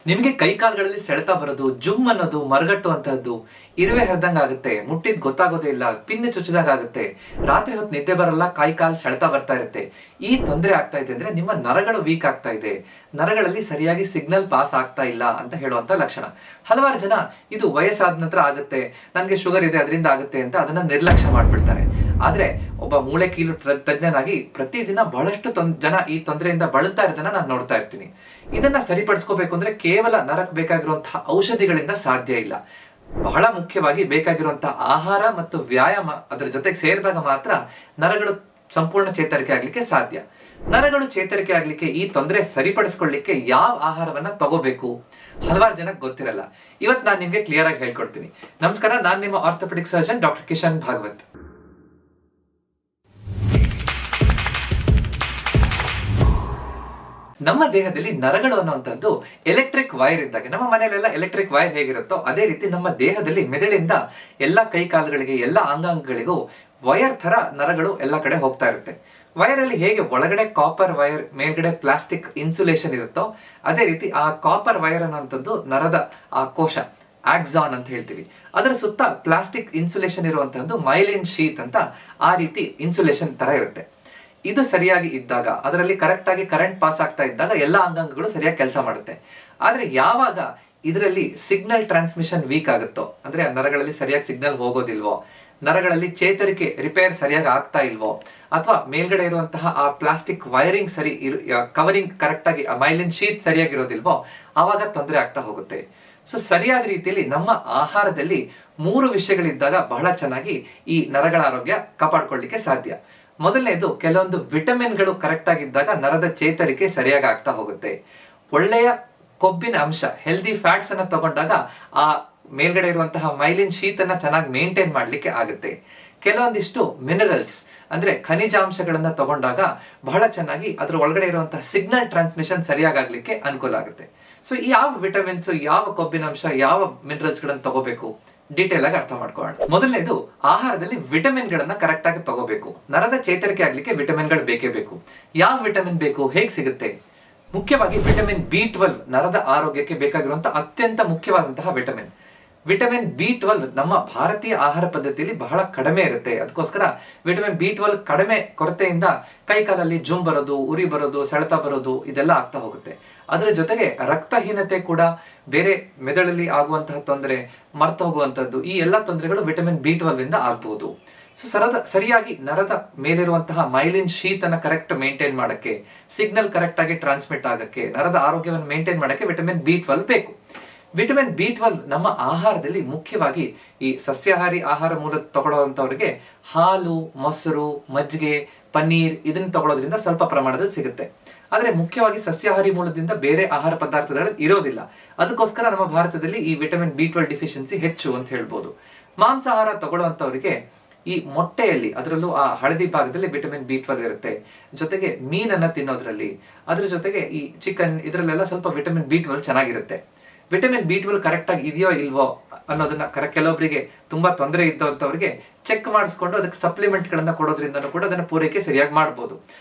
ನಿಮಗೆ ಕೈ ಕಾಲುಗಳಲ್ಲಿ ಸೆಳೆತ ಬರೋದು, ಜುಮ್ ಅನ್ನೋದು, ಮರಗಟ್ಟುವಂತಹದ್ದು, ಇರುವೆ ಹರಿದಂಗ ಆಗುತ್ತೆ, ಮುಟ್ಟಿದ್ ಗೊತ್ತಾಗೋದೇ ಇಲ್ಲ, ಪಿನ್ ಚುಚ್ಚಿದಾಗ ಆಗುತ್ತೆ, ರಾತ್ರಿ ಹೊತ್ತು ನಿದ್ದೆ ಬರಲ್ಲ, ಕೈ ಕಾಲು ಸೆಳೆತ ಬರ್ತಾ ಇರುತ್ತೆ. ಈ ತೊಂದರೆ ಆಗ್ತಾ ಇದೆ ಅಂದ್ರೆ ನಿಮ್ಮ ನರಗಳು ವೀಕ್ ಆಗ್ತಾ ಇದೆ, ನರಗಳಲ್ಲಿ ಸರಿಯಾಗಿ ಸಿಗ್ನಲ್ ಪಾಸ್ ಆಗ್ತಾ ಇಲ್ಲ ಅಂತ ಹೇಳುವಂತ ಲಕ್ಷಣ. ಹಲವಾರು ಜನ ಇದು ವಯಸ್ಸಾದ ನಂತರ ಆಗುತ್ತೆ, ನನ್ಗೆ ಶುಗರ್ ಇದೆ ಅದರಿಂದ ಆಗುತ್ತೆ ಅಂತ ಅದನ್ನ ನಿರ್ಲಕ್ಷ್ಯ ಮಾಡ್ಬಿಡ್ತಾರೆ. ಆದ್ರೆ ಒಬ್ಬ ಮೂಳೆ ಕೀಲು ತಜ್ಞನಾಗಿ ಪ್ರತಿದಿನ ಬಹಳಷ್ಟು ಜನ ಈ ತೊಂದರೆಯಿಂದ ಬಳಲ್ತಾ ಇರೋದನ್ನ ನಾನು ನೋಡ್ತಾ ಇರ್ತೀನಿ. ಇದನ್ನ ಸರಿಪಡಿಸ್ಕೋಬೇಕು ಅಂದ್ರೆ ಕೇವಲ ನರಕ್ಕೆ ಬೇಕಾಗಿರುವಂತಹ ಔಷಧಿಗಳಿಂದ ಸಾಧ್ಯ ಇಲ್ಲ. ಬಹಳ ಮುಖ್ಯವಾಗಿ ಬೇಕಾಗಿರುವಂತಹ ಆಹಾರ ಮತ್ತು ವ್ಯಾಯಾಮ ಅದರ ಜೊತೆಗೆ ಸೇರಿದಾಗ ಮಾತ್ರ ನರಗಳು ಸಂಪೂರ್ಣ ಚೇತರಿಕೆ ಆಗ್ಲಿಕ್ಕೆ ಸಾಧ್ಯ. ನರಗಳು ಚೇತರಿಕೆ ಆಗ್ಲಿಕ್ಕೆ, ಈ ತೊಂದರೆ ಸರಿಪಡಿಸ್ಕೊಳ್ಳಿಕ್ಕೆ ಯಾವ ಆಹಾರವನ್ನ ತಗೋಬೇಕು ಹಲವಾರು ಜನಕ್ಕೆ ಗೊತ್ತಿರಲ್ಲ. ಇವತ್ತು ನಾನು ನಿಮ್ಗೆ ಕ್ಲಿಯರ್ ಆಗಿ ಹೇಳ್ಕೊಡ್ತೀನಿ. ನಮಸ್ಕಾರ, ನಾನು ನಿಮ್ಮ orthopedic surgeon doctor Kishan Bhagwat. ನಮ್ಮ ದೇಹದಲ್ಲಿ ನರಗಳು ಅನ್ನುವಂಥದ್ದು ಎಲೆಕ್ಟ್ರಿಕ್ ವೈರ್ ಇದ್ದಾಗ, ನಮ್ಮ ಮನೆಯಲ್ಲೆಲ್ಲ ಎಲೆಕ್ಟ್ರಿಕ್ ವೈರ್ ಹೇಗಿರುತ್ತೋ ಅದೇ ರೀತಿ ನಮ್ಮ ದೇಹದಲ್ಲಿ ಮೆದುಳಿಂದ ಎಲ್ಲ ಕೈ ಕಾಲುಗಳಿಗೆ, ಎಲ್ಲ ಅಂಗಾಂಗಗಳಿಗೂ ವೈರ್ ತರ ನರಗಳು ಎಲ್ಲ ಕಡೆ ಹೋಗ್ತಾ ಇರುತ್ತೆ. ವೈರ್ ಅಲ್ಲಿ ಹೇಗೆ ಒಳಗಡೆ ಕಾಪರ್ ವೈರ್, ಮೇಲ್ಗಡೆ ಪ್ಲಾಸ್ಟಿಕ್ ಇನ್ಸುಲೇಷನ್ ಇರುತ್ತೋ ಅದೇ ರೀತಿ ಆ ಕಾಪರ್ ವೈರ್ ಅನ್ನುವಂಥದ್ದು ನರದ ಆ ಕೋಶ, ಆಕ್ಸಾನ್ ಅಂತ ಹೇಳ್ತೀವಿ, ಅದರ ಸುತ್ತ ಪ್ಲಾಸ್ಟಿಕ್ ಇನ್ಸುಲೇಷನ್ ಇರುವಂತಹದ್ದು ಮೈಲಿನ್ ಶೀತ್ ಅಂತ ಆ ರೀತಿ ಇನ್ಸುಲೇಷನ್ ತರ ಇರುತ್ತೆ. ಇದು ಸರಿಯಾಗಿ ಇದ್ದಾಗ, ಅದರಲ್ಲಿ ಕರೆಕ್ಟ್ ಆಗಿ ಕರೆಂಟ್ ಪಾಸ್ ಆಗ್ತಾ ಇದ್ದಾಗ ಎಲ್ಲ ಅಂಗಾಂಗಗಳು ಸರಿಯಾಗಿ ಕೆಲಸ ಮಾಡುತ್ತೆ. ಆದ್ರೆ ಯಾವಾಗ ಇದರಲ್ಲಿ ಸಿಗ್ನಲ್ ಟ್ರಾನ್ಸ್ಮಿಷನ್ ವೀಕ್ ಆಗುತ್ತೋ, ಅಂದ್ರೆ ನರಗಳಲ್ಲಿ ಸರಿಯಾಗಿ ಸಿಗ್ನಲ್ ಹೋಗೋದಿಲ್ವೋ, ನರಗಳಲ್ಲಿ ಚೇತರಿಕೆ ರಿಪೇರ್ ಸರಿಯಾಗಿ ಆಗ್ತಾ ಇಲ್ವೋ, ಅಥವಾ ಮೇಲ್ಗಡೆ ಇರುವಂತಹ ಆ ಪ್ಲಾಸ್ಟಿಕ್ ವೈರಿಂಗ್ ಕವರಿಂಗ್ ಕರೆಕ್ಟ್ ಆಗಿ ಮೈಲಿನ್ ಶೀಟ್ ಸರಿಯಾಗಿರೋದಿಲ್ವೋ, ಆವಾಗ ತೊಂದರೆ ಆಗ್ತಾ ಹೋಗುತ್ತೆ. ಸೊ ಸರಿಯಾದ ರೀತಿಯಲ್ಲಿ ನಮ್ಮ ಆಹಾರದಲ್ಲಿ 3 ವಿಷಯಗಳಿದ್ದಾಗ ಬಹಳ ಚೆನ್ನಾಗಿ ಈ ನರಗಳ ಆರೋಗ್ಯ ಕಾಪಾಡ್ಕೊಳ್ಳಿಕ್ಕೆ ಸಾಧ್ಯ. ಮೊದಲನೇದು, ಕೆಲವೊಂದು ವಿಟಮಿನ್ಗಳು ಕರೆಕ್ಟ್ ಆಗಿದ್ದಾಗ ನರದ ಚೇತರಿಕೆ ಸರಿಯಾಗಿ ಆಗ್ತಾ ಹೋಗುತ್ತೆ. ಒಳ್ಳೆಯ ಕೊಬ್ಬಿನ ಅಂಶ, ಹೆಲ್ದಿ ಫ್ಯಾಟ್ಸ್ ಅನ್ನ ತಗೊಂಡಾಗ ಆ ಮೇಲ್ಗಡೆ ಇರುವಂತಹ ಮೈಲಿನ್ ಶೀತ್ ಅನ್ನ ಚೆನ್ನಾಗಿ ಮೇಂಟೈನ್ ಮಾಡ್ಲಿಕ್ಕೆ ಆಗುತ್ತೆ. ಕೆಲವೊಂದಿಷ್ಟು ಮಿನರಲ್ಸ್ ಅಂದ್ರೆ ಖನಿಜಾಂಶಗಳನ್ನ ತಗೊಂಡಾಗ ಬಹಳ ಚೆನ್ನಾಗಿ ಅದರ ಒಳಗಡೆ ಇರುವಂತಹ ಸಿಗ್ನಲ್ ಟ್ರಾನ್ಸ್ಮಿಷನ್ ಸರಿಯಾಗ್ಲಿಕ್ಕೆ ಅನುಕೂಲ ಆಗುತ್ತೆ. ಸೊ ಯಾವ ವಿಟಮಿನ್ಸ್, ಯಾವ ಕೊಬ್ಬಿನಾಂಶ, ಯಾವ ಮಿನರಲ್ಸ್ ಗಳನ್ನ ತಗೋಬೇಕು ಡೀಟೇಲ್ ಆಗಿ ಅರ್ಥ ಮಾಡ್ಕೊಳ್ಳೋಣ. ಮೊದಲನೇದು, ಆಹಾರದಲ್ಲಿ ವಿಟಮಿನ್ ಗಳನ್ನ ಕರೆಕ್ಟ್ ಆಗಿ ತಗೋಬೇಕು. ನರದ ಚೇತರಿಕೆ ಆಗ್ಲಿಕ್ಕೆ ವಿಟಮಿನ್ ಗಳು ಬೇಕೇ ಬೇಕು. ಯಾವ ವಿಟಮಿನ್ ಬೇಕು, ಹೇಗೆ ಸಿಗುತ್ತೆ? ಮುಖ್ಯವಾಗಿ ವಿಟಮಿನ್ B12 ನರದ ಆರೋಗ್ಯಕ್ಕೆ ಬೇಕಾಗಿರುವಂತಹ ಅತ್ಯಂತ ಮುಖ್ಯವಾದಂತಹ ವಿಟಮಿನ್. ವಿಟಮಿನ್ B12 ನಮ್ಮ ಭಾರತೀಯ ಆಹಾರ ಪದ್ಧತಿಯಲ್ಲಿ ಬಹಳ ಕಡಿಮೆ ಇರುತ್ತೆ. ಅದಕ್ಕೋಸ್ಕರ ವಿಟಮಿನ್ B12 ಕಡಿಮೆ ಕೊರತೆಯಿಂದ ಕೈಕಾಲಲ್ಲಿ ಜುಮ್ ಬರೋದು, ಉರಿ ಬರೋದು, ಸೆಳೆತ ಬರೋದು ಇದೆಲ್ಲ ಆಗ್ತಾ ಹೋಗುತ್ತೆ. ಅದರ ಜೊತೆಗೆ ರಕ್ತಹೀನತೆ ಕೂಡ, ಬೇರೆ ಮೆದುಳಲ್ಲಿ ಆಗುವಂತಹ ತೊಂದರೆ, ಮರ್ತು ಹೋಗುವಂತದ್ದು, ಈ ಎಲ್ಲ ತೊಂದರೆಗಳು ವಿಟಮಿನ್ B12 ಇಂದ ಆಗ್ಬಹುದು. ಸೊ ಸರಿಯಾಗಿ ನರದ ಮೇಲಿರುವಂತಹ ಮೈಲಿನ್ ಶೀತ್ ಅನ್ನ ಕರೆಕ್ಟ್ ಮೇಂಟೈನ್ ಮಾಡಕ್ಕೆ, ಸಿಗ್ನಲ್ ಕರೆಕ್ಟ್ ಆಗಿ ಟ್ರಾನ್ಸ್ಮಿಟ್ ಆಗಕ್ಕೆ, ನರದ ಆರೋಗ್ಯವನ್ನು ಮೇಂಟೈನ್ ಮಾಡಕ್ಕೆ ವಿಟಮಿನ್ B12 ಬೇಕು. ವಿಟಮಿನ್ B12 ನಮ್ಮ ಆಹಾರದಲ್ಲಿ ಮುಖ್ಯವಾಗಿ ಈ ಸಸ್ಯಾಹಾರಿ ಆಹಾರ ಮೂಲ ತಗೊಳ್ಳುವಂತವರಿಗೆ ಹಾಲು, ಮೊಸರು, ಮಜ್ಜಿಗೆ, ಪನ್ನೀರ್ ಇದನ್ನ ತಗೊಳ್ಳೋದ್ರಿಂದ ಸ್ವಲ್ಪ ಪ್ರಮಾಣದಲ್ಲಿ ಸಿಗುತ್ತೆ. ಆದ್ರೆ ಮುಖ್ಯವಾಗಿ ಸಸ್ಯಾಹಾರಿ ಮೂಲದಿಂದ ಬೇರೆ ಆಹಾರ ಪದಾರ್ಥಗಳು ಇರೋದಿಲ್ಲ. ಅದಕ್ಕೋಸ್ಕರ ನಮ್ಮ ಭಾರತದಲ್ಲಿ ಈ ವಿಟಮಿನ್ B12 ಡಿಫಿಷಿಯನ್ಸಿ ಹೆಚ್ಚು ಅಂತ ಹೇಳ್ಬೋದು. ಮಾಂಸಾಹಾರ ತಗೊಳ್ಳುವಂತವರಿಗೆ ಈ ಮೊಟ್ಟೆಯಲ್ಲಿ, ಅದರಲ್ಲೂ ಆ ಹಳದಿ ಭಾಗದಲ್ಲಿ ವಿಟಮಿನ್ B12 ಇರುತ್ತೆ. ಜೊತೆಗೆ ಮೀನನ್ನ ತಿನ್ನೋದ್ರಲ್ಲಿ, ಅದ್ರ ಜೊತೆಗೆ ಈ ಚಿಕನ್ ಇದರಲ್ಲೆಲ್ಲ ಸ್ವಲ್ಪ ವಿಟಮಿನ್ B12 ಚೆನ್ನಾಗಿರುತ್ತೆ. ವಿಟಮಿನ್ B12 ಕರೆಕ್ಟ್ ಆಗಿ ಇದೆಯೋ ಇಲ್ವೋ ಅನ್ನೋದನ್ನ ಕೆಲವೊಬ್ಬರಿಗೆ ತುಂಬಾ ತೊಂದರೆ ಇದ್ದವರಿಗೆ ಚೆಕ್ ಮಾಡಿಸ್ಕೊಂಡು ಅದಕ್ಕೆ ಸಪ್ಲಿಮೆಂಟ್ ಗಳನ್ನ ಕೊಡೋದ್ರಿಂದನೂ ಕೂಡ ಅದನ್ನ ಪೂರೈಕೆ ಸರಿಯಾಗಿ ಮಾಡಬಹುದು.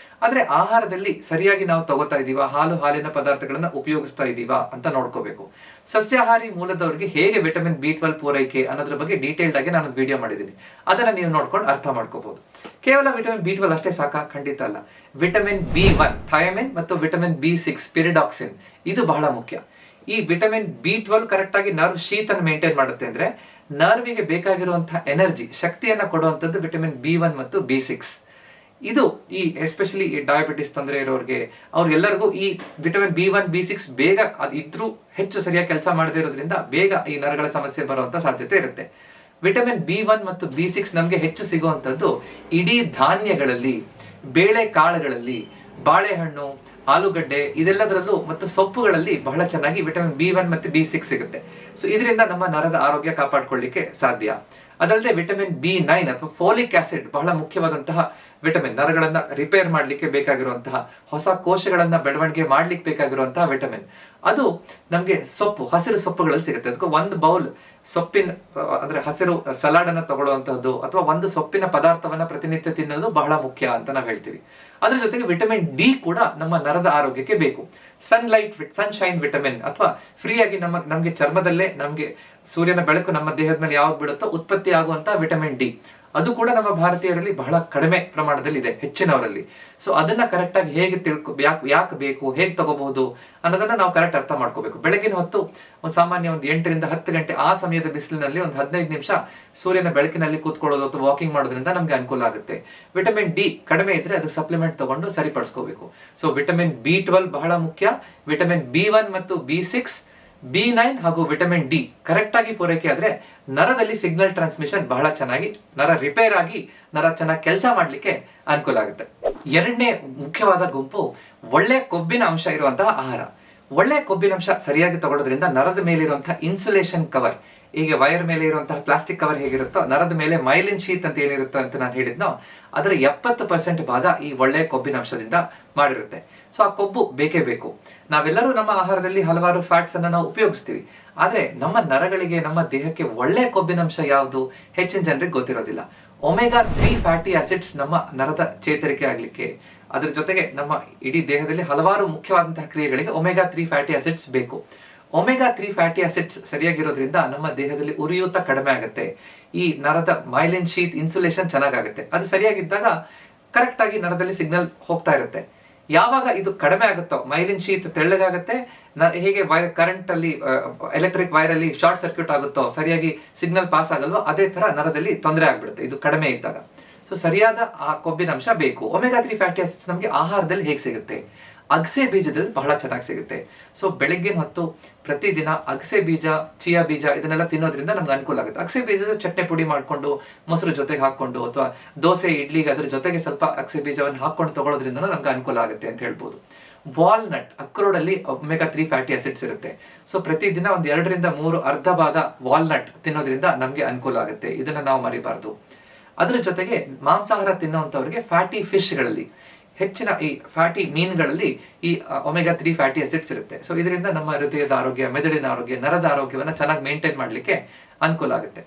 ಆದ್ರೆ ಆಹಾರದಲ್ಲಿ ಸರಿಯಾಗಿ ನಾವು ತಗೋತಾ ಇದೀವಾ, ಹಾಲಿನ ಪದಾರ್ಥಗಳನ್ನ ಉಪಯೋಗಿಸ್ತಾ ಇದೀವಾ ಅಂತ ನೋಡ್ಕೋಬೇಕು. ಸಸ್ಯಾಹಾರಿ ಮೂಲದವರಿಗೆ ಹೇಗೆ ವಿಟಮಿನ್ B12 ಪೂರೈಕೆ ಅನ್ನೋದ್ರ ಬಗ್ಗೆ ಡೀಟೇಲ್ಡ್ ಆಗಿ ನಾನು ವಿಡಿಯೋ ಮಾಡಿದ್ದೀನಿ. ಅದನ್ನ ನೀವು ನೋಡ್ಕೊಂಡು ಅರ್ಥ ಮಾಡ್ಕೋಬಹುದು. ಕೇವಲ ವಿಟಮಿನ್ B12 ಅಷ್ಟೇ ಸಾಕಾ? ಖಂಡಿತ ಅಲ್ಲ. ವಿಟಮಿನ್ B1 ಥಯಾಮಿನ್ ಮತ್ತು ವಿಟಮಿನ್ B6 ಪಿರಿಡಾಕ್ಸಿನ್ ಇದು ಬಹಳ ಮುಖ್ಯ. ಈ ವಿಟಮಿನ್ B12 ಕರೆಕ್ಟ್ ಆಗಿ ನರ್ವ್ ಶೀತ್ ಅನ್ನು ಮೇಂಟೈನ್ ಮಾಡುತ್ತೆ. ಅಂದ್ರೆ ನರ್ವಿಗೆ ಬೇಕಾಗಿರುವಂತಹ ಎನರ್ಜಿ, ಶಕ್ತಿಯನ್ನ ಕೊಡುವಂತದ್ದು ವಿಟಮಿನ್ B1 ಮತ್ತು B6. ಇದು ಈ ಎಸ್ಪೆಷಲಿ ಈ ಡಯಾಬಿಟಿಸ್ ತೊಂದರೆ ಇರೋರಿಗೆ, ಅವ್ರಿಗೆಲ್ಲರಿಗೂ ಈ ವಿಟಮಿನ್ B1 B6 ಬೇಗ ಇದ್ರೂ ಹೆಚ್ಚು ಸರಿಯಾಗಿ ಕೆಲಸ ಮಾಡದೇ ಇರೋದ್ರಿಂದ ಬೇಗ ಈ ನರಗಳ ಸಮಸ್ಯೆ ಬರುವಂತ ಸಾಧ್ಯತೆ ಇರುತ್ತೆ. ವಿಟಮಿನ್ B1 ಮತ್ತು B6 ನಮ್ಗೆ ಹೆಚ್ಚು ಸಿಗುವಂತದ್ದು ಇಡೀ ಧಾನ್ಯಗಳಲ್ಲಿ, ಬೇಳೆ ಕಾಳುಗಳಲ್ಲಿ, ಬಾಳೆಹಣ್ಣು, ಆಲೂಗಡ್ಡೆ ಇದೆಲ್ಲದರಲ್ಲೂ ಮತ್ತು ಸೊಪ್ಪುಗಳಲ್ಲಿ ಬಹಳ ಚೆನ್ನಾಗಿ ವಿಟಮಿನ್ B1 ಮತ್ತು B6 ಸಿಗುತ್ತೆ. ಸೊ ಇದರಿಂದ ನಮ್ಮ ನರದ ಆರೋಗ್ಯ ಕಾಪಾಡ್ಕೊಳ್ಳಿಕ್ಕೆ ಸಾಧ್ಯ. ಅದಲ್ಲದೆ ವಿಟಮಿನ್ B9 ಅಥವಾ ಫೋಲಿಕ್ ಆಸಿಡ್ ಬಹಳ ಮುಖ್ಯವಾದಂತಹ ವಿಟಮಿನ್, ನರಗಳನ್ನ ರಿಪೇರ್ ಮಾಡ್ಲಿಕ್ಕೆ ಬೇಕಾಗಿರುವಂತಹ, ಹೊಸ ಕೋಶಗಳನ್ನ ಬೆಳವಣಿಗೆ ಮಾಡ್ಲಿಕ್ಕೆ ಬೇಕಾಗಿರುವಂತಹ ವಿಟಮಿನ್, ಅದು ನಮ್ಗೆ ಹಸಿರು ಸೊಪ್ಪುಗಳಲ್ಲಿ ಸಿಗುತ್ತೆ. ಅದಕ್ಕೆ ಒಂದು ಬೌಲ್ ಸೊಪ್ಪಿನ ಅಂದ್ರೆ ಹಸಿರು ಸಲಾಡ್ ಅನ್ನ ತಗೊಳ್ಳುವಂತಹದ್ದು ಅಥವಾ ಒಂದು ಸೊಪ್ಪಿನ ಪದಾರ್ಥವನ್ನ ಪ್ರತಿನಿತ್ಯ ತಿನ್ನೋದು ಬಹಳ ಮುಖ್ಯ ಅಂತ ನಾವು ಹೇಳ್ತೀವಿ. ಅದ್ರ ಜೊತೆಗೆ ವಿಟಮಿನ್ ಡಿ ಕೂಡ ನಮ್ಮ ನರದ ಆರೋಗ್ಯಕ್ಕೆ ಬೇಕು. ಸನ್ಶೈನ್ ವಿಟಮಿನ್ ಅಥವಾ ಫ್ರೀಯಾಗಿ ನಮ್ಗೆ ಚರ್ಮದಲ್ಲೇ ನಮ್ಗೆ ಸೂರ್ಯನ ಬೆಳಕು ನಮ್ಮ ದೇಹದ ಮೇಲೆ ಯಾವಾಗ ಬೀಳುತ್ತೋ ಉತ್ಪತ್ತಿ ಆಗುವಂತ ವಿಟಮಿನ್ ಡಿ, ಅದು ಕೂಡ ನಮ್ಮ ಭಾರತೀಯರಲ್ಲಿ ಬಹಳ ಕಡಿಮೆ ಪ್ರಮಾಣದಲ್ಲಿ ಇದೆ, ಹೆಚ್ಚಿನವರಲ್ಲಿ. ಸೊ ಅದನ್ನ ಕರೆಕ್ಟ್ ಆಗಿ ಹೇಗೆ ಯಾಕೆ ಬೇಕು, ಹೇಗೆ ತಗೋಬಹುದು ಅನ್ನೋದನ್ನ ನಾವು ಕರೆಕ್ಟ್ ಅರ್ಥ ಮಾಡ್ಕೋಬೇಕು. ಬೆಳಗಿನ ಹೊತ್ತು ಸಾಮಾನ್ಯ 8 ರಿಂದ 10 ಗಂಟೆ ಆ ಸಮಯದ ಬಿಸಿಲಿನಲ್ಲಿ 15 ನಿಮಿಷ ಸೂರ್ಯನ ಬೆಳಕಿನಲ್ಲಿ ಕೂತ್ಕೊಳ್ಳೋದು ಅಥವಾ ವಾಕಿಂಗ್ ಮಾಡೋದ್ರಿಂದ ನಮ್ಗೆ ಅನುಕೂಲ ಆಗುತ್ತೆ. ವಿಟಮಿನ್ ಡಿ ಕಡಿಮೆ ಇದ್ರೆ ಅದಕ್ಕೆ ಸಪ್ಲಿಮೆಂಟ್ ತಗೊಂಡು ಸರಿಪಡಿಸ್ಕೋಬೇಕು. ಸೊ ವಿಟಮಿನ್ B12 ಬಹಳ ಮುಖ್ಯ. ವಿಟಮಿನ್ B1 ಮತ್ತು B6, B9 ಹಾಗೂ ವಿಟಮಿನ್ ಡಿ ಕರೆಕ್ಟ್ ಆಗಿ ಪೂರೈಕೆ ಆದ್ರೆ ನರದಲ್ಲಿ ಸಿಗ್ನಲ್ ಟ್ರಾನ್ಸ್ಮಿಷನ್ ಬಹಳ ಚೆನ್ನಾಗಿ, ನರ ರಿಪೇರ್ ಆಗಿ ನರ ಚೆನ್ನಾಗಿ ಕೆಲಸ ಮಾಡ್ಲಿಕ್ಕೆ ಅನುಕೂಲ ಆಗುತ್ತೆ. ಎರಡನೇ ಮುಖ್ಯವಾದ ಗುಂಪು ಒಳ್ಳೆ ಕೊಬ್ಬಿನ ಅಂಶ ಇರುವಂತಹ ಆಹಾರ. ಒಳ್ಳೆ ಕೊಬ್ಬಿನ ಅಂಶ ಸರಿಯಾಗಿ ತಗೊಳ್ಳೋದ್ರಿಂದ ನರದ ಮೇಲೆ ಇರುವಂತಹ ಇನ್ಸುಲೇಷನ್ ಕವರ್, ಈಗ ವೈರ್ ಮೇಲೆ ಇರುವಂತಹ ಪ್ಲಾಸ್ಟಿಕ್ ಕವರ್ ಹೇಗಿರುತ್ತೋ ನರದ ಮೇಲೆ ಮೈಲಿನ್ ಶೀತ್ ಅಂತ ಏನಿರುತ್ತೋ ಅಂತ ನಾನು ಹೇಳಿದ್ನೋ ಅದರ 70% ಭಾಗ ಈ ಒಳ್ಳೆ ಕೊಬ್ಬಿನ ಅಂಶದಿಂದ ಮಾಡಿರುತ್ತೆ. ಸೊ ಆ ಕೊಬ್ಬು ಬೇಕೇ ಬೇಕು. ನಾವೆಲ್ಲರೂ ನಮ್ಮ ಆಹಾರದಲ್ಲಿ ಹಲವಾರು ಫ್ಯಾಟ್ಸ್ ಅನ್ನ ನಾವು ಉಪಯೋಗಿಸ್ತೀವಿ, ಆದ್ರೆ ನಮ್ಮ ನರಗಳಿಗೆ, ನಮ್ಮ ದೇಹಕ್ಕೆ ಒಳ್ಳೆ ಕೊಬ್ಬಿನ ಅಂಶ ಯಾವುದು ಹೆಚ್ಚಿನ ಜನರಿಗೆ ಗೊತ್ತಿರೋದಿಲ್ಲ. ಒಮೆಗಾ 3 ಫ್ಯಾಟಿ ಆಸಿಡ್ಸ್ ನಮ್ಮ ನರದ ಚೇತರಿಕೆ ಆಗ್ಲಿಕ್ಕೆ, ಅದ್ರ ಜೊತೆಗೆ ನಮ್ಮ ಇಡೀ ದೇಹದಲ್ಲಿ ಹಲವಾರು ಮುಖ್ಯವಾದಂತಹ ಕ್ರಿಯೆಗಳಿಗೆ ಒಮೆಗಾ 3 ಫ್ಯಾಟಿ ಆಸಿಡ್ಸ್ ಬೇಕು. ಒಮೆಗಾ 3 ಫ್ಯಾಟಿ ಆಸಿಡ್ಸ್ ಸರಿಯಾಗಿರೋದ್ರಿಂದ ನಮ್ಮ ದೇಹದಲ್ಲಿ ಉರಿಯೂತ ಕಡಿಮೆ ಆಗುತ್ತೆ. ಈ ನರದ ಮೈಲಿನ್ ಶೀತ್ ಇನ್ಸುಲೇಷನ್ ಚೆನ್ನಾಗಾಗುತ್ತೆ. ಅದು ಸರಿಯಾಗಿದ್ದಾಗ ಕರೆಕ್ಟ್ ಆಗಿ ನರದಲ್ಲಿ ಸಿಗ್ನಲ್ ಹೋಗ್ತಾ ಇರುತ್ತೆ. ಯಾವಾಗ ಇದು ಕಡಿಮೆ ಆಗುತ್ತೋ, ಮೈಲಿನ್ ಶೀತ್ ತೆಳ್ಳಗಾಗುತ್ತೆ, ಹೇಗೆ ಕರೆಂಟ್ ಅಲ್ಲಿ ಎಲೆಕ್ಟ್ರಿಕ್ ವೈರ್ ಅಲ್ಲಿ ಶಾರ್ಟ್ ಸರ್ಕ್ಯೂಟ್ ಆಗುತ್ತೋ, ಸರಿಯಾಗಿ ಸಿಗ್ನಲ್ ಪಾಸ್ ಆಗಲ್ವೋ, ಅದೇ ತರ ನರದಲ್ಲಿ ತೊಂದರೆ ಆಗ್ಬಿಡುತ್ತೆ ಇದು ಕಡಿಮೆ ಇದ್ದಾಗ. ಸೊ ಸರಿಯಾದ ಆ ಕೊಬ್ಬಿನ ಅಂಶ ಬೇಕು. ಒಮೆಗಾ 3 ಫ್ಯಾಟಿ ಆಸಿಡ್ಸ್ ನಮಗೆ ಆಹಾರದಲ್ಲಿ ಹೇಗೆ ಸಿಗುತ್ತೆ? ಅಗಸೆ ಬೀಜದಲ್ಲಿ ಬಹಳ ಚೆನ್ನಾಗಿ ಸಿಗುತ್ತೆ. ಸೊ ಬೆಳಗ್ಗಿನ ಹೊತ್ತು ಪ್ರತಿದಿನ ಅಗಸೆ ಬೀಜ, ಚಿಯಾ ಬೀಜ ಇದನ್ನೆಲ್ಲ ತಿನ್ನೋದ್ರಿಂದ ನಮ್ಗೆ ಅನುಕೂಲ ಆಗುತ್ತೆ. ಅಗಸೆ ಬೀಜದ ಚಟ್ನಿ ಪುಡಿ ಮಾಡ್ಕೊಂಡು ಮೊಸರು ಜೊತೆಗೆ ಹಾಕೊಂಡು ಅಥವಾ ದೋಸೆ ಇಡ್ಲಿಗೆ ಅದ್ರ ಜೊತೆಗೆ ಸ್ವಲ್ಪ ಅಗಸೆ ಬೀಜವನ್ನು ಹಾಕೊಂಡು ತಗೊಳ್ಳೋದ್ರಿಂದ ನಮ್ಗೆ ಅನುಕೂಲ ಆಗುತ್ತೆ ಅಂತ ಹೇಳ್ಬೋದು. ವಾಲ್ನಟ್, ಅಕ್ರೋಡಲ್ಲಿ ಒಮೆಗಾ 3 ಫ್ಯಾಟಿ ಆಸಿಡ್ಸ್ ಇರುತ್ತೆ. ಸೊ ಪ್ರತಿದಿನ 2 ರಿಂದ 3 ಅರ್ಧ ಭಾಗ ವಾಲ್ನಟ್ ತಿನ್ನೋದ್ರಿಂದ ನಮ್ಗೆ ಅನುಕೂಲ ಆಗುತ್ತೆ. ಇದನ್ನ ನಾವು ಮರಿಬಾರ್ದು. ಅದರ ಜೊತೆಗೆ ಮಾಂಸಾಹಾರ ತಿನ್ನುವಂತವ್ರಿಗೆ ಫ್ಯಾಟಿ ಫಿಶ್ಗಳಲ್ಲಿ, ಹೆಚ್ಚಿನ ಈ ಫ್ಯಾಟಿ ಮೀನುಗಳಲ್ಲಿ ಈ ಒಮೆಗಾ 3 ಫ್ಯಾಟಿ ಆಸಿಡ್ಸ್ ಇರುತ್ತೆ. ಸೊ ಇದರಿಂದ ನಮ್ಮ ಹೃದಯದ ಆರೋಗ್ಯ, ಮೆದುಳಿನ ಆರೋಗ್ಯ, ನರದ ಆರೋಗ್ಯವನ್ನ ಚೆನ್ನಾಗಿ ಮೇಂಟೈನ್ ಮಾಡ್ಲಿಕ್ಕೆ ಅನುಕೂಲ ಆಗುತ್ತೆ.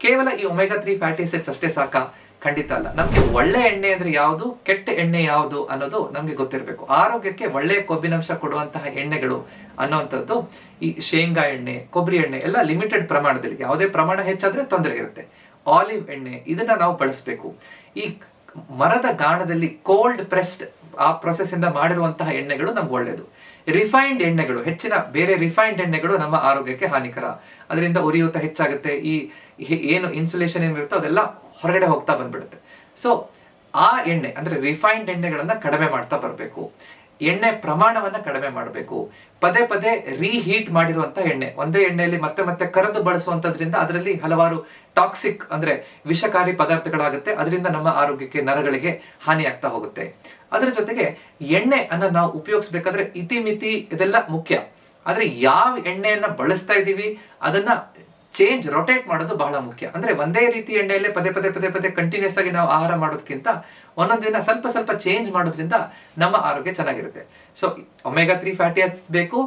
ಕೇವಲ ಈ ಒಮೆಗಾ 3 ಫ್ಯಾಟಿ ಆಸಿಡ್ಸ್ ಅಷ್ಟೇ ಸಾಕಾ? ಖಂಡಿತ ಅಲ್ಲ. ನಮ್ಗೆ ಒಳ್ಳೆ ಎಣ್ಣೆ ಅಂದ್ರೆ ಯಾವುದು, ಕೆಟ್ಟ ಎಣ್ಣೆ ಯಾವುದು ಅನ್ನೋದು ನಮ್ಗೆ ಗೊತ್ತಿರಬೇಕು. ಆರೋಗ್ಯಕ್ಕೆ ಒಳ್ಳೆ ಕೊಬ್ಬಿನಂಶ ಕೊಡುವಂತಹ ಎಣ್ಣೆಗಳು ಅನ್ನುವಂಥದ್ದು ಈ ಶೇಂಗಾ ಎಣ್ಣೆ, ಕೊಬ್ಬರಿ ಎಣ್ಣೆ ಎಲ್ಲ ಲಿಮಿಟೆಡ್ ಪ್ರಮಾಣದಲ್ಲಿ, ಯಾವುದೇ ಪ್ರಮಾಣ ಹೆಚ್ಚಾದ್ರೆ ತೊಂದರೆ ಇರುತ್ತೆ. ಆಲಿವ್ ಎಣ್ಣೆ ಇದನ್ನ ನಾವು ಬಳಸಬೇಕು. ಈ ಮರದ ಗಾಣದಲ್ಲಿ ಕೋಲ್ಡ್ ಪ್ರೆಸ್ಡ್ ಆ ಪ್ರೊಸೆಸ್ ಇಂದ ಮಾಡಿರುವಂತಹ ಎಣ್ಣೆಗಳು ನಮ್ಗೆ ಒಳ್ಳೆಯದು. ರಿಫೈನ್ಡ್ ಎಣ್ಣೆಗಳು, ಹೆಚ್ಚಿನ ಬೇರೆ ರಿಫೈನ್ಡ್ ಎಣ್ಣೆಗಳು ನಮ್ಮ ಆರೋಗ್ಯಕ್ಕೆ ಹಾನಿಕರ. ಅದರಿಂದ ಉರಿಯೂತ ಹೆಚ್ಚಾಗುತ್ತೆ. ಈ ಏನು ಇನ್ಸುಲೇಷನ್ ಏನಿರುತ್ತೋ ಅದೆಲ್ಲ ಹೊರಗಡೆ ಹೋಗ್ತಾ ಬಂದ್ಬಿಡುತ್ತೆ. ಸೊ ಆ ಎಣ್ಣೆ ಅಂದ್ರೆ ರಿಫೈನ್ಡ್ ಎಣ್ಣೆಗಳನ್ನ ಕಡಿಮೆ ಮಾಡ್ತಾ ಬರಬೇಕು. ಎಣ್ಣೆ ಪ್ರಮಾಣವನ್ನ ಕಡಿಮೆ ಮಾಡಬೇಕು. ಪದೇ ಪದೇ ರೀಹೀಟ್ ಮಾಡಿರುವಂತಹ ಎಣ್ಣೆ, ಒಂದೇ ಎಣ್ಣೆಯಲ್ಲಿ ಮತ್ತೆ ಮತ್ತೆ ಕರೆದು ಬಳಸುವಂತದ್ರಿಂದ ಅದರಲ್ಲಿ ಹಲವಾರು ಟಾಕ್ಸಿಕ್ ಅಂದ್ರೆ ವಿಷಕಾರಿ ಪದಾರ್ಥಗಳಾಗುತ್ತೆ. ಅದರಿಂದ ನಮ್ಮ ಆರೋಗ್ಯಕ್ಕೆ, ನರಗಳಿಗೆ ಹಾನಿ ಆಗ್ತಾ ಹೋಗುತ್ತೆ. ಅದರ ಜೊತೆಗೆ ಎಣ್ಣೆ ಅನ್ನ ನಾವು ಉಪಯೋಗಿಸ್ಬೇಕಾದ್ರೆ ಇತಿಮಿತಿ ಇದೆಲ್ಲ ಮುಖ್ಯ. ಆದ್ರೆ ಯಾವ ಎಣ್ಣೆಯನ್ನ ಬಳಸ್ತಾ ಇದೀವಿ ಅದನ್ನ ರೊಟೇಟ್ ಮಾಡೋದು ಬಹಳ ಮುಖ್ಯ. ಅಂದ್ರೆ ಒಂದೇ ರೀತಿ ಎಣ್ಣೆಯಲ್ಲೇ ಪದೇ ಪದೇ ಪದೇ ಪದೇ ಕಂಟಿನ್ಯೂಸ್ ಆಗಿ ನಾವು ಆಹಾರ ಮಾಡೋದಕ್ಕಿಂತ ಒಂದೊಂದಿನ ಸ್ವಲ್ಪ ಸ್ವಲ್ಪ ಚೇಂಜ್ ಮಾಡೋದ್ರಿಂದ ನಮ್ಮ ಆರೋಗ್ಯ ಚೆನ್ನಾಗಿರುತ್ತೆ. ಸೊ ಒಮೆಗಾ 3 ಫ್ಯಾಟಿ ಆಸಿಡ್ಸ್ ಬೇಕು,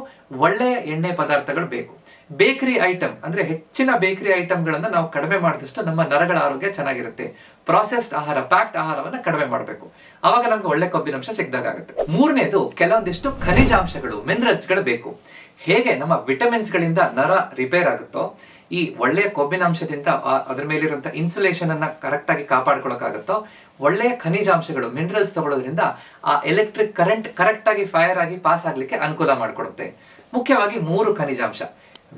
ಒಳ್ಳೆಯ ಎಣ್ಣೆ ಪದಾರ್ಥಗಳು ಬೇಕು. ಬೇಕರಿ ಐಟಮ್ ಅಂದ್ರೆ ಹೆಚ್ಚಿನ ಬೇಕರಿ ಐಟಮ್ಗಳನ್ನ ನಾವು ಕಡಿಮೆ ಮಾಡಿದಷ್ಟು ನಮ್ಮ ನರಗಳ ಆರೋಗ್ಯ ಚೆನ್ನಾಗಿರುತ್ತೆ. ಪ್ರಾಸೆಸ್ಡ್ ಆಹಾರ, ಪ್ಯಾಕ್ಡ್ ಆಹಾರವನ್ನ ಕಡಿಮೆ ಮಾಡಬೇಕು. ಆವಾಗ ನಮ್ಗೆ ಒಳ್ಳೆ ಕೊಬ್ಬಿನಂಶ ಸಿಕ್ದಾಗುತ್ತೆ. ಮೂರನೇದು ಕೆಲವೊಂದಿಷ್ಟು ಖನಿಜಾಂಶಗಳು, ಮಿನರಲ್ಸ್ ಗಳು ಬೇಕು. ಹೇಗೆ ನಮ್ಮ ವಿಟಮಿನ್ಸ್ ಗಳಿಂದ ನರ ರಿಪೇರ್ ಆಗುತ್ತೋ, ಈ ಒಳ್ಳೆಯ ಕೊಬ್ಬಿನಾಂಶದಿಂದ ಅದ್ರ ಮೇಲಿರುವಂತ ಇನ್ಸುಲೇಷನ್ ಅನ್ನ ಕರೆಕ್ಟ್ ಆಗಿ ಕಾಪಾಡ್ಕೊಳಕಾಗುತ್ತೋ, ಒಳ್ಳೆಯ ಖನಿಜಾಂಶಗಳು, ಮಿನರಲ್ಸ್ ತಗೊಳ್ಳೋದ್ರಿಂದ ಆ ಎಲೆಕ್ಟ್ರಿಕ್ ಕರೆಂಟ್ ಕರೆಕ್ಟ್ ಆಗಿ ಫೈರ್ ಆಗಿ ಪಾಸ್ ಆಗ್ಲಿಕ್ಕೆ ಅನುಕೂಲ ಮಾಡಿಕೊಡುತ್ತೆ. ಮುಖ್ಯವಾಗಿ 3 ಖನಿಜಾಂಶ: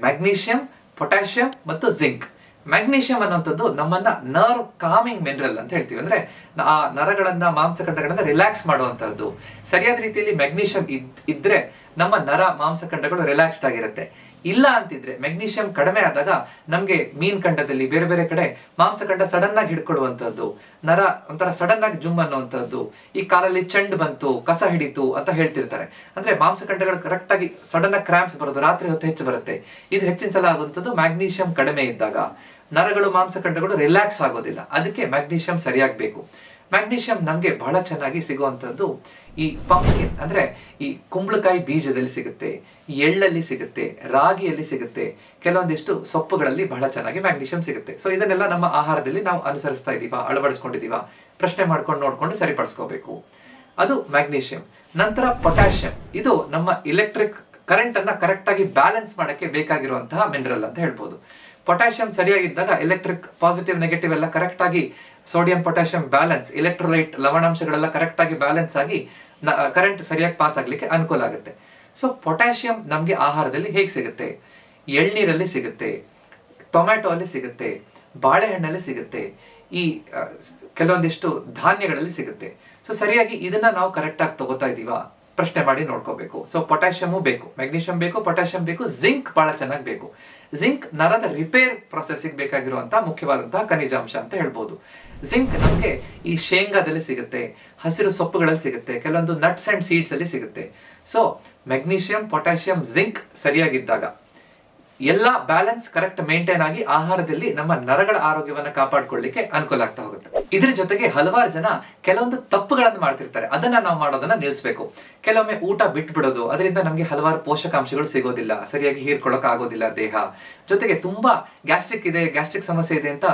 ಮ್ಯಾಗ್ನೀಷಿಯಂ, ಪೊಟ್ಯಾಷಿಯಂ ಮತ್ತು ಜಿಂಕ್. ಮ್ಯಾಗ್ನೀಷಿಯಂ ಅನ್ನುವಂಥದ್ದು ನಮ್ಮನ್ನ ನರ್ವ್ ಕಾಮಿಂಗ್ ಮಿನರಲ್ ಅಂತ ಹೇಳ್ತೀವಿ. ಅಂದ್ರೆ ಆ ನರಗಳನ್ನ, ಮಾಂಸಖಂಡಗಳನ್ನ ರಿಲ್ಯಾಕ್ಸ್ ಮಾಡುವಂತಹದ್ದು. ಸರಿಯಾದ ರೀತಿಯಲ್ಲಿ ಮ್ಯಾಗ್ನೀಷಿಯಂ ಇದ್ರೆ ನಮ್ಮ ನರ ಮಾಂಸಖಂಡಗಳು ರಿಲ್ಯಾಕ್ಸ್ಡ್ ಆಗಿರುತ್ತೆ. ಇಲ್ಲ ಅಂತಿದ್ರೆ ಮೆಗ್ನೀಷಿಯಂ ಕಡಿಮೆ ಆದಾಗ ನಮ್ಗೆ ಮೀನ್ಖಂಡದಲ್ಲಿ ಬೇರೆ ಬೇರೆ ಕಡೆ ಮಾಂಸಖಂಡ ಸಡನ್ ಆಗಿ ಹಿಡ್ಕೊಳ್ಳುವಂತದ್ದು, ನರ ಒಂಥರ ಸಡನ್ ಆಗಿ ಜುಮ್ ಅನ್ನುವಂಥದ್ದು, ಈ ಕಾಲಲ್ಲಿ ಚೆಂಡ್ ಬಂತು, ಕಸ ಹಿಡಿತು ಅಂತ ಹೇಳ್ತಿರ್ತಾರೆ. ಅಂದ್ರೆ ಮಾಂಸಖಂಡಗಳು ಕರೆಕ್ಟ್ ಆಗಿ ಸಡನ್ ಆಗಿ ಕ್ರಾಂಪ್ಸ್ ಬರೋದು, ರಾತ್ರಿ ಹೊತ್ತು ಹೆಚ್ಚು ಬರುತ್ತೆ. ಇದು ಹೆಚ್ಚಿನ ಸಲ ಆಗುವಂಥದ್ದು ಮ್ಯಾಗ್ನೀಷಿಯಂ ಕಡಿಮೆ ಇದ್ದಾಗ. ನರಗಳು, ಮಾಂಸಖಂಡಗಳು ರಿಲ್ಯಾಕ್ಸ್ ಆಗೋದಿಲ್ಲ. ಅದಕ್ಕೆ ಮ್ಯಾಗ್ನೀಷಿಯಂ ಸರಿಯಾಗಿ ಬೇಕು. ಮ್ಯಾಗ್ನೀಷಿಯಂ ನಮಗೆ ಬಹಳ ಚೆನ್ನಾಗಿ ಸಿಗುವಂಥದ್ದು ಈ ಪಂಪ್ಕಿನ್ ಅಂದ್ರೆ ಈ ಕುಂಬಳಕಾಯಿ ಬೀಜದಲ್ಲಿ ಸಿಗುತ್ತೆ, ಎಳ್ಳಲ್ಲಿ ಸಿಗುತ್ತೆ, ರಾಗಿಯಲ್ಲಿ ಸಿಗುತ್ತೆ, ಕೆಲವೊಂದಿಷ್ಟು ಸೊಪ್ಪುಗಳಲ್ಲಿ ಬಹಳ ಚೆನ್ನಾಗಿ ಮ್ಯಾಗ್ನೀಷಿಯಂ ಸಿಗುತ್ತೆ. ಸೊ ಇದನ್ನೆಲ್ಲ ನಮ್ಮ ಆಹಾರದಲ್ಲಿ ನಾವು ಅನುಸರಿಸ್ತಾ ಇದೀವಾ, ಅಳವಡಿಸ್ಕೊಂಡಿದೀವಾ, ಪ್ರಶ್ನೆ ಮಾಡ್ಕೊಂಡು ನೋಡ್ಕೊಂಡು ಸರಿಪಡಿಸ್ಕೋಬೇಕು. ಅದು ಮ್ಯಾಗ್ನೀಷಿಯಂ. ನಂತರ ಪೊಟ್ಯಾಷಿಯಂ, ಇದು ನಮ್ಮ ಇಲೆಕ್ಟ್ರಿಕ್ ಕರೆಂಟ್ ಅನ್ನ ಕರೆಕ್ಟ್ ಆಗಿ ಬ್ಯಾಲೆನ್ಸ್ ಮಾಡಕ್ಕೆ ಬೇಕಾಗಿರುವಂತಹ ಮಿನರಲ್ ಅಂತ ಹೇಳ್ಬೋದು. ಪೊಟ್ಯಾಷಿಯಂ ಸರಿಯಾಗಿದ್ದಾಗ ಎಲೆಕ್ಟ್ರಿಕ್ ಪಾಸಿಟಿವ್ ನೆಗೆಟಿವ್ ಎಲ್ಲ ಕರೆಕ್ಟ್ ಆಗಿ ಸೋಡಿಯಂ ಪೊಟ್ಯಾಷಿಯಂ ಬ್ಯಾಲೆನ್ಸ್, ಎಲೆಕ್ಟ್ರೋಲೈಟ್ ಲವಣಾಂಶಗಳೆಲ್ಲ ಕರೆಕ್ಟ್ ಆಗಿ ಬ್ಯಾಲೆನ್ಸ್ ಆಗಿ ಕರೆಂಟ್ ಸರಿಯಾಗಿ ಪಾಸ್ ಆಗ್ಲಿಕ್ಕೆ ಅನುಕೂಲ ಆಗುತ್ತೆ. ಸೊ ಪೊಟ್ಯಾಷಿಯಂ ನಮಗೆ ಆಹಾರದಲ್ಲಿ ಹೇಗೆ ಸಿಗುತ್ತೆ? ಎಳ್ನೀರಲ್ಲಿ ಸಿಗುತ್ತೆ, ಟೊಮ್ಯಾಟೊ ಅಲ್ಲಿ ಸಿಗುತ್ತೆ, ಬಾಳೆಹಣ್ಣಲ್ಲಿ ಸಿಗುತ್ತೆ, ಈ ಕೆಲವೊಂದಿಷ್ಟು ಧಾನ್ಯಗಳಲ್ಲಿ ಸಿಗುತ್ತೆ. ಸೊ ಸರಿಯಾಗಿ ಇದನ್ನ ನಾವು ಕರೆಕ್ಟ್ ಆಗಿ ತಗೋತಾ ಇದೀವಾ ಪ್ರಶ್ನೆ ಮಾಡಿ ನೋಡ್ಕೋಬೇಕು. ಸೊ ಪೊಟ್ಯಾಷಿಯಮು ಬೇಕು, ಮ್ಯಾಗ್ನೀಷಿಯಂ ಬೇಕು, ಪೊಟ್ಯಾಷಿಯಂ ಬೇಕು, ಜಿಂಕ್ ಬಹಳ ಚೆನ್ನಾಗಿ ಬೇಕು. ಜಿಂಕ್ ನರದ ರಿಪೇರ್ ಪ್ರೊಸೆಸ್ಗೆ ಬೇಕಾಗಿರುವಂತಹ ಮುಖ್ಯವಾದಂತಹ ಖನಿಜಾಂಶ ಅಂತ ಹೇಳ್ಬೋದು. ಜಿಂಕ್ ನಮಗೆ ಈ ಶೇಂಗಾದಲ್ಲಿ ಸಿಗುತ್ತೆ, ಹಸಿರು ಸೊಪ್ಪುಗಳಲ್ಲಿ ಸಿಗುತ್ತೆ, ಕೆಲವೊಂದು ನಟ್ಸ್ ಅಂಡ್ ಸೀಡ್ಸ್ ಅಲ್ಲಿ ಸಿಗುತ್ತೆ. ಸೊ ಮ್ಯಾಗ್ನೀಷಿಯಂ, ಪೊಟ್ಯಾಷಿಯಂ, ಜಿಂಕ್ ಸರಿಯಾಗಿದ್ದಾಗ ಎಲ್ಲ ಬ್ಯಾಲೆನ್ಸ್ ಕರೆಕ್ಟ್ ಮೇಂಟೈನ್ ಆಗಿ ಆಹಾರದಲ್ಲಿ ನಮ್ಮ ನರಗಳ ಆರೋಗ್ಯವನ್ನ ಕಾಪಾಡ್ಕೊಳ್ಳಿಕ್ಕೆ ಅನುಕೂಲ ಆಗ್ತಾ ಹೋಗುತ್ತೆ. ಇದ್ರ ಜೊತೆಗೆ ಹಲವಾರು ಜನ ಕೆಲವೊಂದು ತಪ್ಪುಗಳನ್ನು ಮಾಡ್ತಿರ್ತಾರೆ, ಅದನ್ನ ನಾವು ಮಾಡೋದನ್ನ ನಿಲ್ಲಿಸಬೇಕು. ಕೆಲವೊಮ್ಮೆ ಊಟ ಬಿಟ್ಬಿಡೋದು, ಅದರಿಂದ ನಮಗೆ ಹಲವಾರು ಪೋಷಕಾಂಶಗಳು ಸಿಗೋದಿಲ್ಲ, ಸರಿಯಾಗಿ ಹೀರ್ಕೊಳ್ಳೋಕೆ ಆಗೋದಿಲ್ಲ ದೇಹ. ಜೊತೆಗೆ ತುಂಬಾ ಗ್ಯಾಸ್ಟ್ರಿಕ್ ಇದೆ, ಗ್ಯಾಸ್ಟ್ರಿಕ್ ಸಮಸ್ಯೆ ಇದೆ ಅಂತ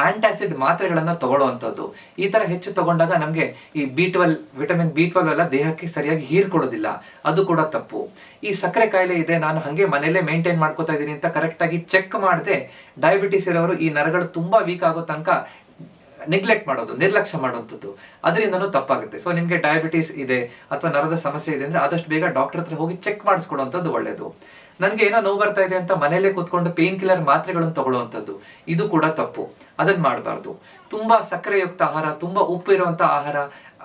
ಆಂಟಾಸಿಡ್ ಮಾತ್ರೆಗಳನ್ನ ತಗೊಳ್ಳುವಂಥದ್ದು, ಈ ತರ ಹೆಚ್ಚು ತಗೊಂಡಾಗ ನಮಗೆ ಈ B12 ವಿಟಮಿನ್ B12 ಎಲ್ಲ ದೇಹಕ್ಕೆ ಸರಿಯಾಗಿ ಹೀರ್ಕೊಳ್ಳೋದಿಲ್ಲ, ಅದು ಕೂಡ ತಪ್ಪು. ಈ ಸಕ್ಕರೆ ಕಾಯಿಲೆ ಇದೆ, ನಾನು ಹಂಗೆ ಮನೇಲೆ ಮೇಂಟೈನ್ ಮಾಡ್ಕೋತಾ ಇದೀನಿ ಅಂತ ಕರೆಕ್ಟ್ ಆಗಿ ಚೆಕ್ ಮಾಡದೆ ಡಯಾಬಿಟಿಸ್ ಇರೋರು ಈ ನರಗಳು ತುಂಬಾ ವೀಕ್ ಆಗೋ ತನಕ ನೆಗ್ಲೆಕ್ಟ್ ಮಾಡೋದು, ನಿರ್ಲಕ್ಷ್ಯ ಮಾಡುವಂಥದ್ದು, ಅದರಿಂದನೂ ತಪ್ಪಾಗುತ್ತೆ. ಸೊ ನಿಮಗೆ ಡಯಾಬಿಟಿಸ್ ಇದೆ ಅಥವಾ ನರದ ಸಮಸ್ಯೆ ಇದೆ ಅಂದ್ರೆ ಆದಷ್ಟು ಬೇಗ ಡಾಕ್ಟರ್ ಹತ್ರ ಹೋಗಿ ಚೆಕ್ ಮಾಡಿಸ್ಕೊಡುವಂಥದ್ದು ಒಳ್ಳೇದು. ನನಗೆ ಏನೋ ನೋವು ಬರ್ತಾ ಇದೆ ಅಂತ ಮನೇಲೆ ಕೂತ್ಕೊಂಡು ಪೇನ್ ಕಿಲ್ಲರ್ ಮಾತ್ರೆಗಳನ್ನು ತಗೊಳ್ಳುವಂಥದ್ದು, ಇದು ಕೂಡ ತಪ್ಪು, ಅದನ್ನ ಮಾಡಬಾರ್ದು. ತುಂಬಾ ಸಕ್ಕರೆಯುಕ್ತ ಆಹಾರ, ತುಂಬಾ ಉಪ್ಪು ಇರುವಂತಹ ಆಹಾರ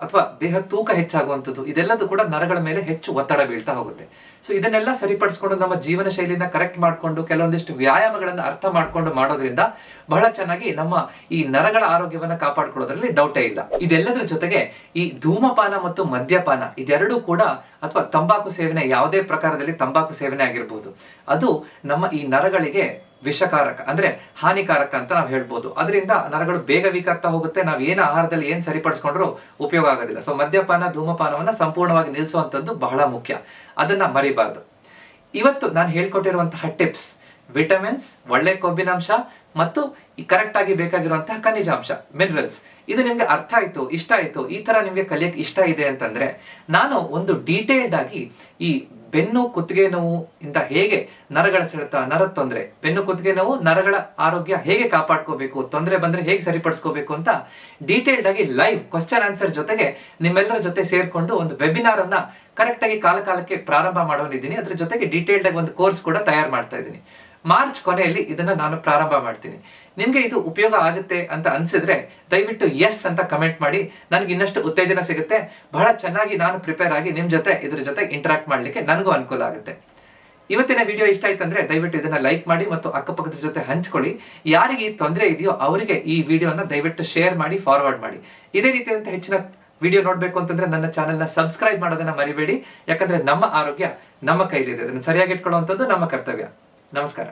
ಅಥವಾ ದೇಹ ತೂಕ ಹೆಚ್ಚಾಗುವಂಥದ್ದು, ಇದೆಲ್ಲದೂ ಕೂಡ ನರಗಳ ಮೇಲೆ ಹೆಚ್ಚು ಒತ್ತಡ ಬೀಳ್ತಾ ಹೋಗುತ್ತೆ. ಸೊ ಇದನ್ನೆಲ್ಲ ಸರಿಪಡಿಸ್ಕೊಂಡು ನಮ್ಮ ಜೀವನ ಶೈಲಿನ ಕರೆಕ್ಟ್ ಮಾಡ್ಕೊಂಡು ಕೆಲವೊಂದಿಷ್ಟು ವ್ಯಾಯಾಮಗಳನ್ನ ಅರ್ಥ ಮಾಡ್ಕೊಂಡು ಮಾಡೋದ್ರಿಂದ ಬಹಳ ಚೆನ್ನಾಗಿ ನಮ್ಮ ಈ ನರಗಳ ಆರೋಗ್ಯವನ್ನ ಕಾಪಾಡ್ಕೊಳ್ಳೋದ್ರಲ್ಲಿ ಡೌಟೇ ಇಲ್ಲ. ಇದೆಲ್ಲದರ ಜೊತೆಗೆ ಈ ಧೂಮಪಾನ ಮತ್ತು ಮದ್ಯಪಾನ ಇದೆರಡೂ ಕೂಡ, ಅಥವಾ ತಂಬಾಕು ಸೇವನೆ, ಯಾವುದೇ ಪ್ರಕಾರದಲ್ಲಿ ತಂಬಾಕು ಸೇವನೆ ಆಗಿರ್ಬೋದು, ಅದು ನಮ್ಮ ಈ ನರಗಳಿಗೆ ವಿಷಕಾರಕ ಅಂದ್ರೆ ಹಾನಿಕಾರಕ ಅಂತ ನಾವು ಹೇಳ್ಬೋದು. ಅದರಿಂದ ನರಗಳು ಬೇಗ ವೀಕ್ ಆಗ್ತಾ ಹೋಗುತ್ತೆ, ನಾವು ಏನು ಆಹಾರದಲ್ಲಿ ಏನು ಸರಿಪಡಿಸ್ಕೊಂಡ್ರೂ ಉಪಯೋಗ ಆಗೋದಿಲ್ಲ. ಸೊ ಮದ್ಯಪಾನ, ಧೂಮಪಾನವನ್ನ ಸಂಪೂರ್ಣವಾಗಿ ನಿಲ್ಲಿಸುವಂಥದ್ದು ಬಹಳ ಮುಖ್ಯ, ಅದನ್ನ ಮರಿಬಾರ್ದು. ಇವತ್ತು ನಾನು ಹೇಳ್ಕೊಟ್ಟಿರುವಂತಹ ಟಿಪ್ಸ್, ವಿಟಮಿನ್ಸ್, ಒಳ್ಳೆ ಕೊಬ್ಬಿನಾಂಶ ಮತ್ತು ಈ ಕರೆಕ್ಟ್ ಆಗಿ ಬೇಕಾಗಿರುವಂತಹ ಖನಿಜಾಂಶ, ಮಿನರಲ್ಸ್, ಇದು ನಿಮ್ಗೆ ಅರ್ಥ ಆಯ್ತು, ಇಷ್ಟ ಆಯ್ತು, ಈ ತರ ನಿಮ್ಗೆ ಕಲಿಯಕ್ಕೆ ಇಷ್ಟ ಇದೆ ಅಂತಂದ್ರೆ ನಾನು ಒಂದು ಡೀಟೇಲ್ಡ್ ಆಗಿ ಈ ಬೆನ್ನು ಕುತ್ತಿಗೆ ನೋವು ಇಂದ ಹೇಗೆ ನರಗಳ ಸೆಳೆತ, ನರದ ತೊಂದರೆ, ಬೆನ್ನು ಕುತ್ತಿಗೆ ನೋವು, ನರಗಳ ಆರೋಗ್ಯ ಹೇಗೆ ಕಾಪಾಡ್ಕೋಬೇಕು, ತೊಂದರೆ ಬಂದ್ರೆ ಹೇಗೆ ಸರಿಪಡಿಸ್ಕೋಬೇಕು ಅಂತ ಡೀಟೇಲ್ಡ್ ಆಗಿ ಲೈವ್ ಕ್ವಶನ್ ಆನ್ಸರ್ ಜೊತೆಗೆ ನಿಮ್ಮೆಲ್ಲರ ಜೊತೆ ಸೇರ್ಕೊಂಡು ಒಂದು ವೆಬಿನಾರ್ ಅನ್ನ ಕರೆಕ್ಟ್ ಆಗಿ ಕಾಲಕ್ಕೆ ಪ್ರಾರಂಭ ಮಾಡೋನಿದ್ದೀನಿ. ಅದ್ರ ಜೊತೆಗೆ ಡೀಟೇಲ್ಡ್ ಆಗಿ ಒಂದು ಕೋರ್ಸ್ ಕೂಡ ತಯಾರು ಮಾಡ್ತಾ ಇದ್ದೀನಿ. ಮಾರ್ಚ್ ಕೊನೆಯಲ್ಲಿ ಇದನ್ನ ನಾನು ಪ್ರಾರಂಭ ಮಾಡ್ತೀನಿ. ನಿಮ್ಗೆ ಇದು ಉಪಯೋಗ ಆಗುತ್ತೆ ಅಂತ ಅನ್ಸಿದ್ರೆ ದಯವಿಟ್ಟು ಎಸ್ ಅಂತ ಕಮೆಂಟ್ ಮಾಡಿ, ನನಗೆ ಇನ್ನಷ್ಟು ಉತ್ತೇಜನ ಸಿಗುತ್ತೆ. ಬಹಳ ಚೆನ್ನಾಗಿ ನಾನು ಪ್ರಿಪೇರ್ ಆಗಿ ನಿಮ್ ಜೊತೆ ಇದ್ರ ಜೊತೆ ಇಂಟರಾಕ್ಟ್ ಮಾಡ್ಲಿಕ್ಕೆ ನನಗೂ ಅನುಕೂಲ ಆಗುತ್ತೆ. ಇವತ್ತಿನ ವಿಡಿಯೋ ಇಷ್ಟ ಆಯ್ತಂದ್ರೆ ದಯವಿಟ್ಟು ಇದನ್ನ ಲೈಕ್ ಮಾಡಿ ಮತ್ತು ಅಕ್ಕಪಕ್ಕದ ಜೊತೆ ಹಂಚ್ಕೊಳ್ಳಿ. ಯಾರಿಗೆ ಈ ತೊಂದರೆ ಇದೆಯೋ ಅವರಿಗೆ ಈ ವಿಡಿಯೋನ ದಯವಿಟ್ಟು ಶೇರ್ ಮಾಡಿ, ಫಾರ್ವರ್ಡ್ ಮಾಡಿ. ಇದೇ ರೀತಿಯಂತ ಹೆಚ್ಚಿನ ವಿಡಿಯೋ ನೋಡ್ಬೇಕು ಅಂತಂದ್ರೆ ನನ್ನ ಚಾನೆಲ್ನ ಸಬ್ಸ್ಕ್ರೈಬ್ ಮಾಡೋದನ್ನ ಮರಿಬೇಡಿ. ಯಾಕಂದ್ರೆ ನಮ್ಮ ಆರೋಗ್ಯ ನಮ್ಮ ಕೈಲಿದೆ, ಅದನ್ನು ಸರಿಯಾಗಿ ಇಟ್ಕೊಳ್ಳುವಂಥದ್ದು ನಮ್ಮ ಕರ್ತವ್ಯ. ನಮಸ್ಕಾರ.